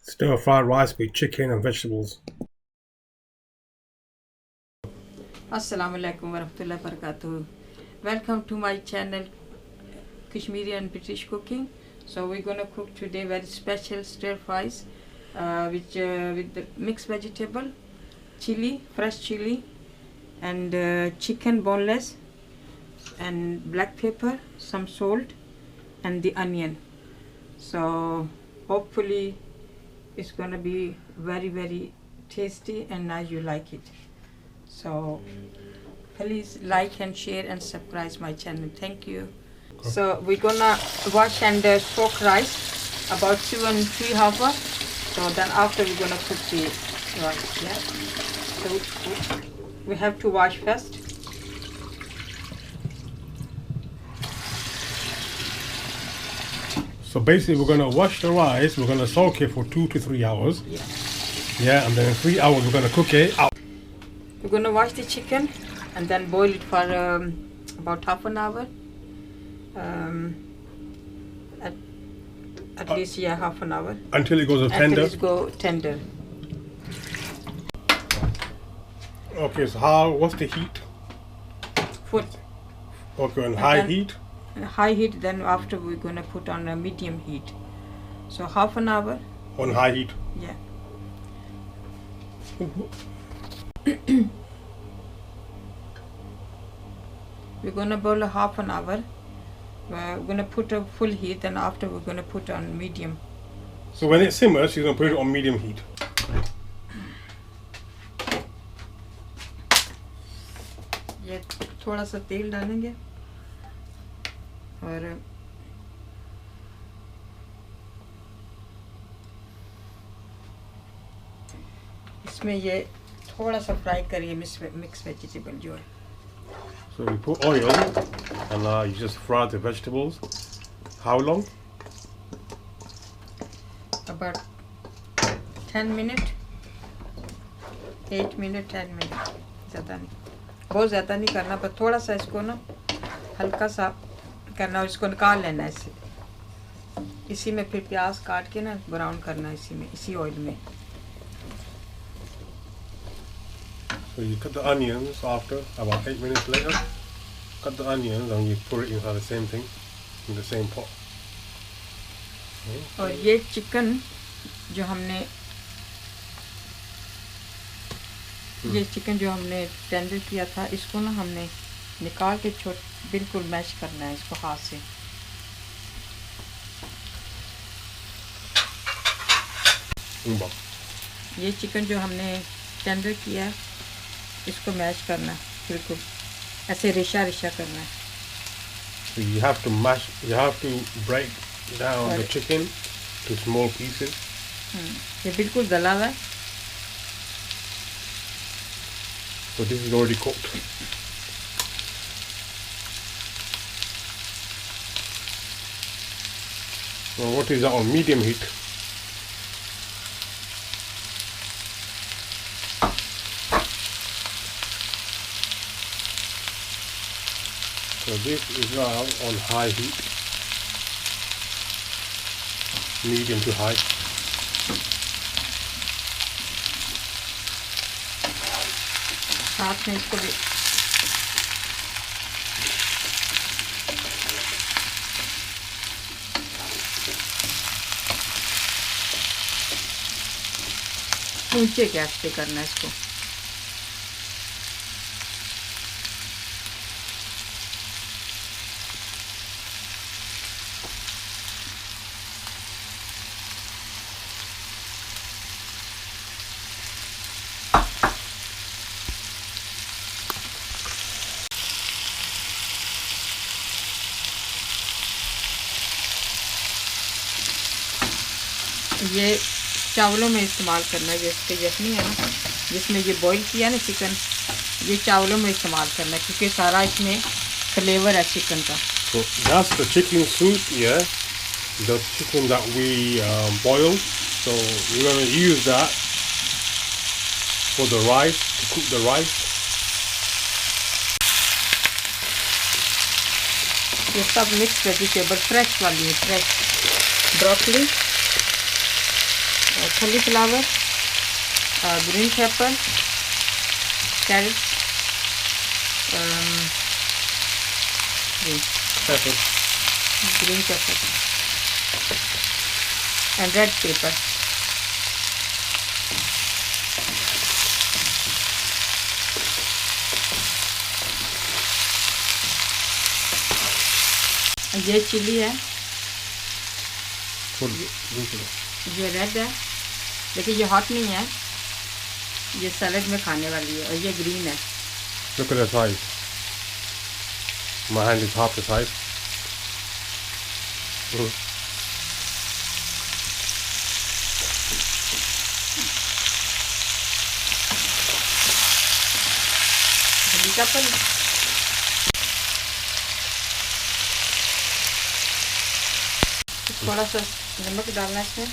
Stir fried rice with chicken and vegetables. Assalamu alaikum warahmatullahi wabarakatuh. Welcome to my channel Kashmiri and British cooking. So we're gonna cook today very special stir fries with the mixed vegetable, chili, fresh chili, and chicken boneless, and black pepper, some salt, and the onion. So hopefully it's gonna be very tasty and now you like it. So please like and share and subscribe my channel. Thank you. So we're gonna wash and soak rice about 2 and 3 hours. So then after we're gonna cook the rice. Yeah. So we have to wash first. So basically we're going to wash the rice, we're going to soak it for 2 to 3 hours. Yeah. Yeah, and then in 3 hours we're going to cook it out. We're gonna wash the chicken and then boil it for about half an hour. At least half an hour. Until it goes tender? Until it go tender. Okay, so what's the heat? Foot. Okay, on high heat? High heat, then after we're gonna put on a medium heat. So half an hour. On high heat? Yeah. We're gonna boil a half an hour. We're gonna put a full heat, and after we're gonna put on medium. So when it simmers, you're gonna put it on medium heat. ये थोड़ा सा तेल डालेंगे और इसमें ये थोड़ा सा फ्राई करिए मिक्स वेजिटेबल जो है. So you put oil and you just fry the vegetables. How long? About 10 minutes. 8 minutes, 10 minutes. ज़्यादा नहीं, बहुत ज़्यादा नहीं करना, पर थोड़ा सा इसको ना हल्का सा करना और इसको निकाल लेना है इससे. इसी में फिर प्याज काट के ना ब्राउन करना है इसी ऑयल में. So you cut the onions after, about 8 minutes later. Cut the onions and you put it inside the same thing, in the same pot. और ये चिकन जो हमने टेंडर किया था, इसको ना हमने निकाल के बिल्कुल मैश करना है इसको हाथ से. ये चिकन जो हमने टेंडर किया है, इसको मैश करना है बिल्कुल ऐसे रेशा करना है. So you have to break down the chicken to small pieces. ये बिल्कुल गला हुआ है. So this is already cooked. So what is that, on medium heat? So this is now on high heat, medium to high. साथ में इसको भी ऊंचे गैस पे करना है इसको. ये चावलों में इस्तेमाल करना है, जैसे यखनी है ना जिसमें ये बॉईल किया ना चिकन, ये चावलों में इस्तेमाल करना है क्योंकि सारा इसमें फ्लेवर है चिकन का. So that's the chicken soup, yeah, the chicken that we boiled. So we're going to use that for the rice, to cook the rice. ये सब मिक्स वेजिटेबल फ्रेश वाली है, फ्रेश ब्रोकली और cauliflower, green pepper, carrots, Pepper. green pepper, and red pepper. ये chilli है, ये red है, लेकिन ये हॉट नहीं है, ये सैलेड में खाने वाली है, और ये ग्रीन है. Look at the size. My hand is half the size. थोड़ा सा नमक डालना है इसमें.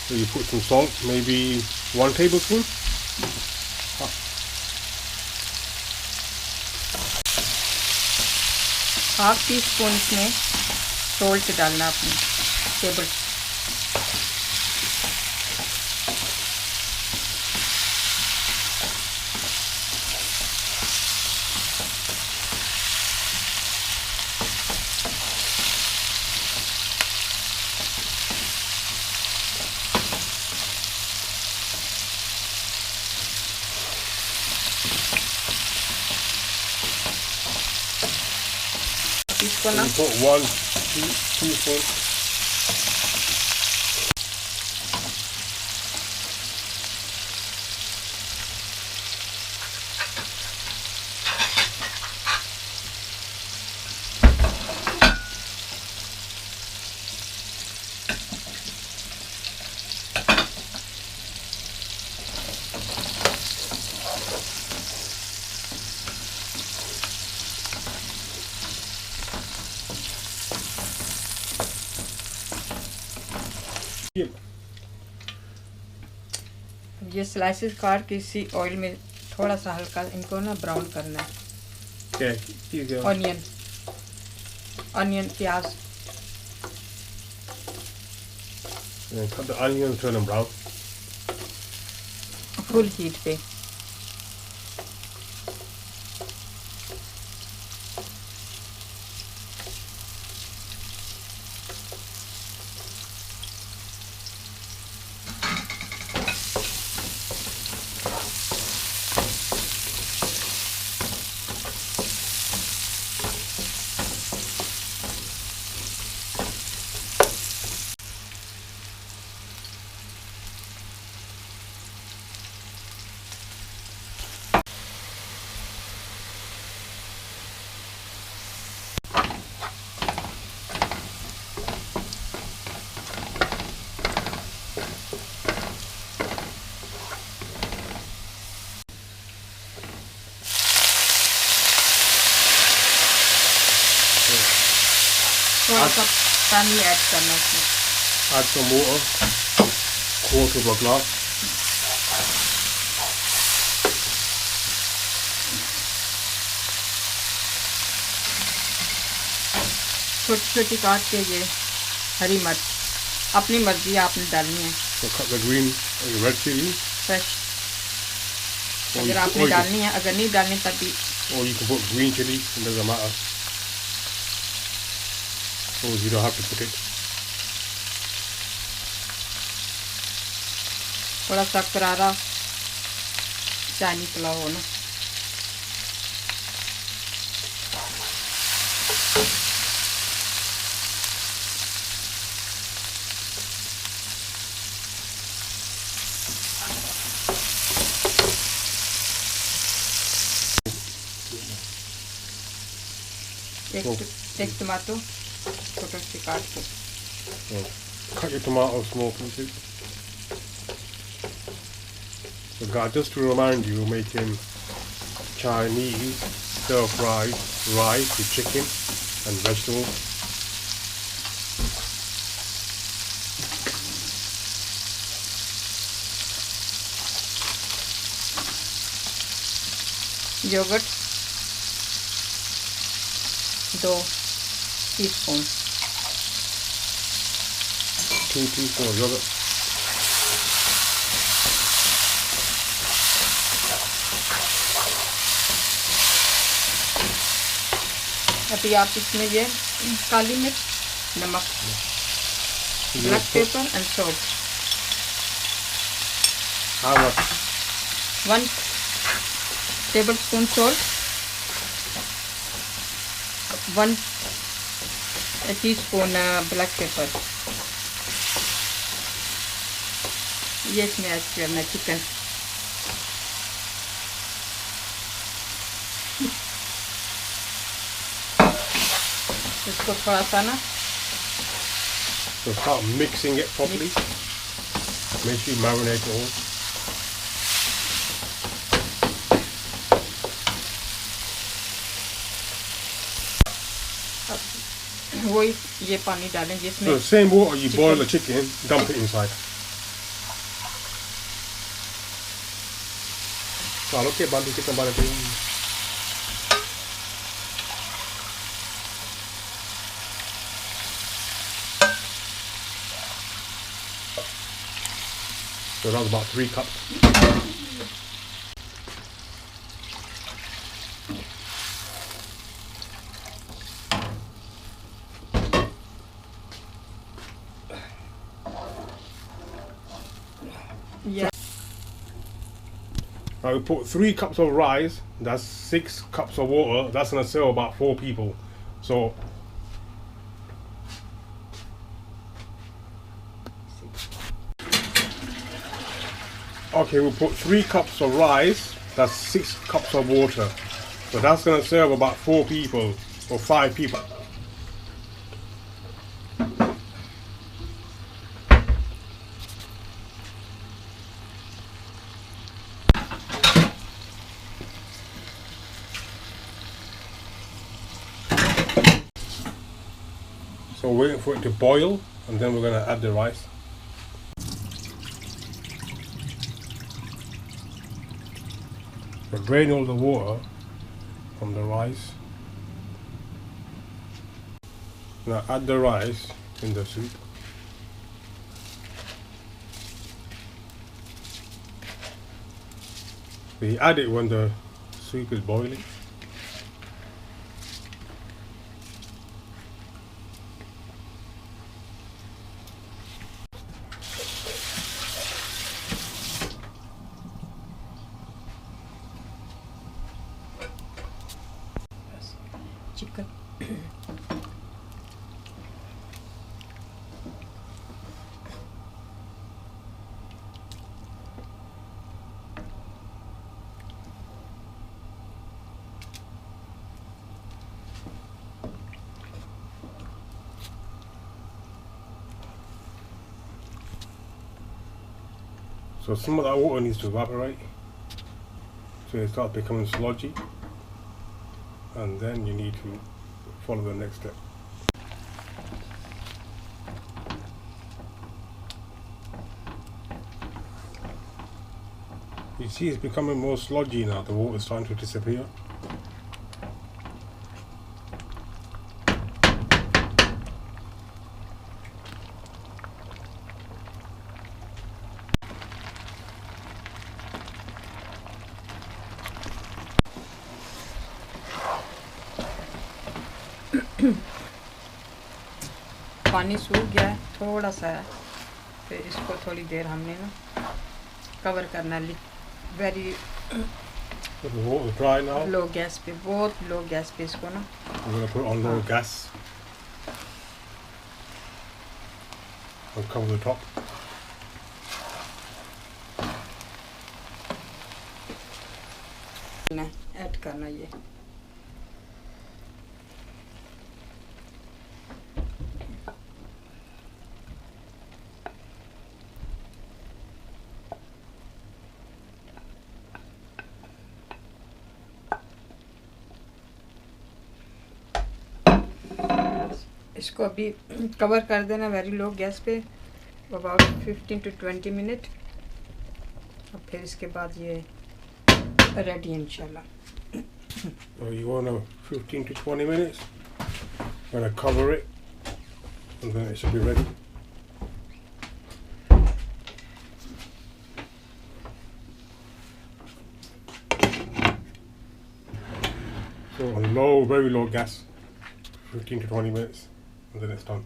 So you put some salt, maybe 1 tablespoon. Half tea spoon इसमें सोल्ट डालना अपने टेबल. इसको ना You put 1 teaspoon. ये स्लाइसेस काट के इसी ऑयल में थोड़ा सा हल्का इनको ना ब्राउन करना है. ऑनियन प्याज. Cut the onions, turn them brown. Full heat पे. थोड़ा सा पानी ऐड करना इसमें. Add some water, 1/4 of a glass. छोटी छोटी काट के ये हरी मिर्च अपनी मर्जी आपने डालनी है. So cut the green, red chili. Fresh अगर आपने डालनी है, अगर नहीं डालनी तब भी. Or you can put green chili, it doesn't matter. Or you don't have to put it. थोड़ा सा करारा चाइनी पुलाव हो ना. एक टमाटो छोटे से काट के. Cut your tomatoes small pieces. So guys, just to remind you, making Chinese stir-fried rice with chicken and vegetables. Yogurt 2 teaspoon. 2 teaspoons of yogurt. अभी आप इसमें ये काली मिर्च, नमक, black pepper and salt, 1 tablespoon salt, 1 teaspoon black pepper. ये इसमें add करना chicken. इसको थोड़ा सा ना So start mixing it properly. Make sure you marinate it all. वही ये पानी डालें जिसमें. So the same water you boil the chicken, dump it inside. Kalau okay, bantu kita balik ini. So that was about 3 cups. Yeah. Right, we put 3 cups of rice. That's 6 cups of water. That's gonna serve about 4 people. So okay, we put 3 cups of rice. That's 6 cups of water. So that's gonna serve about 4 people or 5 people. So we're waiting for it to boil, and then we're gonna add the rice. So drain all the water from the rice. Now add the rice in the soup. We add it when the soup is boiling. Chicken. So some of that water needs to evaporate, so it starts becoming sludgy, and then you need to follow the next step. You see it's becoming more sludgy now, the water is starting to disappear. पानी सूख गया है थोड़ा सा है, फिर इसको थोड़ी देर हमने ना कवर करना है वेरी लो गैस पे, बहुत लो गैस पे इसको ना. I'm going to put it on low gas and cover the top. Add करना ये. इसको अभी कवर कर देना वेरी लो गैस पे अबाउट 15 to 20 मिनट, और फिर इसके बाद ये रेडी इंशाल्लाह. So you want 15 to 20 minutes. I'm going to cover it, and then it should be ready. So on low, very low gas. 15 to 20 minutes, and then it's done.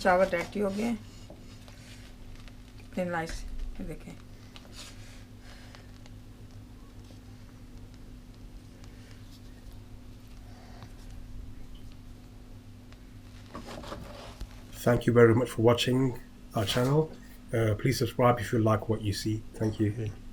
चावल ready हो गए इतने नाइस देखें Thank you very much for watching our channel. Please subscribe if you like what you see. Thank you.